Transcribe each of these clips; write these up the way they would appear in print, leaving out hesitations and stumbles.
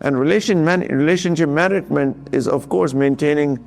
And relationship management is, of course, maintaining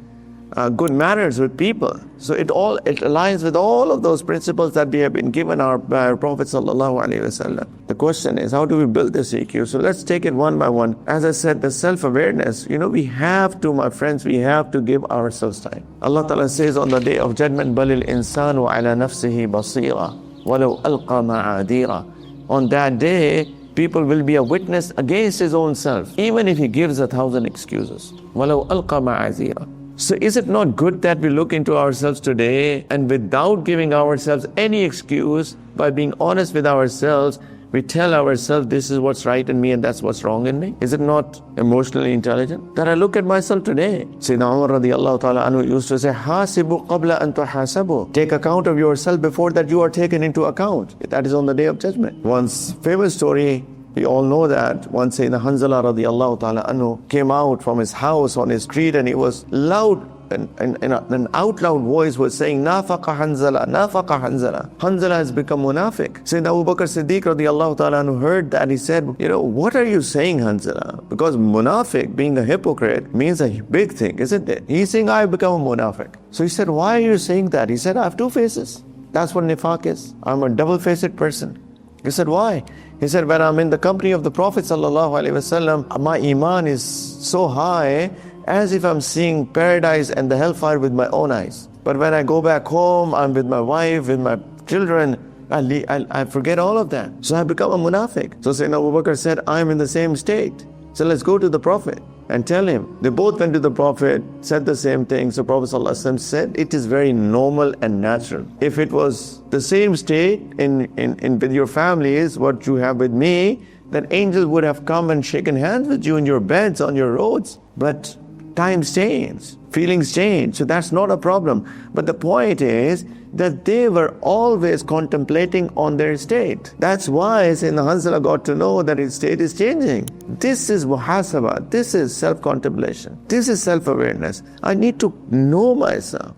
good manners with people. So it aligns with all of those principles that we have been given by our Prophet ﷺ. The question is, how do we build this EQ? So let's take it one by one. As I said, the self-awareness, we have to, my friends, we have to give ourselves time. Allah Ta'ala says on the Day of Judgment, بَلِ الْإِنسَانُ عَلَى نَفْسِهِ بَصِيرًا وَلَوْ أَلْقَى مَعَاذِيرًا. On that day, people will be a witness against his own self, even if he gives 1,000 excuses. وَلَوْ أَلْقَى مَعَاذِيرًا. So is it not good that we look into ourselves today and without giving ourselves any excuse, by being honest with ourselves, we tell ourselves this is what's right in me and that's what's wrong in me? Is it not emotionally intelligent? That I look at myself today. Sayyidina Umar radiallahu ta'ala anhu used to say, "Hasibu qabla an tuhasabu." Take account of yourself before that you are taken into account. That is on the Day of Judgment. Once famous story, we all know that once Sayyidina Hanzala radiallahu ta'ala anhu came out from his house on his street and he was loud, and an out loud voice was saying, "Nafaqa Hanzala, Nafaqa Hanzala. Hanzala has become munafiq." Sayyidina Abu Bakr Siddiq radiallahu ta'ala anhu heard that. He said, "What are you saying, Hanzala?" Because munafiq, being a hypocrite, means a big thing, isn't it? He's saying, "I have become a munafiq." So he said, "Why are you saying that?" He said, "I have two faces. That's what nifaq is. I'm a double-faced person." He said, "Why?" He said, "When I'm in the company of the Prophet ﷺ, my iman is so high as if I'm seeing paradise and the hellfire with my own eyes. But when I go back home, I'm with my wife, with my children, I forget all of that. So I become a munafiq." So Sayyidina Abu Bakr said, "I'm in the same state. So let's go to the Prophet and tell him." They both went to the Prophet, said the same thing. So Prophet ﷺ said, "It is very normal and natural. If it was the same state in with your families, what you have with me, then angels would have come and shaken hands with you in your beds, on your roads. But times change, feelings change, so that's not a problem." But the point is that they were always contemplating on their state. That's why Sayyidina Hanzala got to know that his state is changing. This is Muhasabah, this is self-contemplation, this is self-awareness. I need to know myself.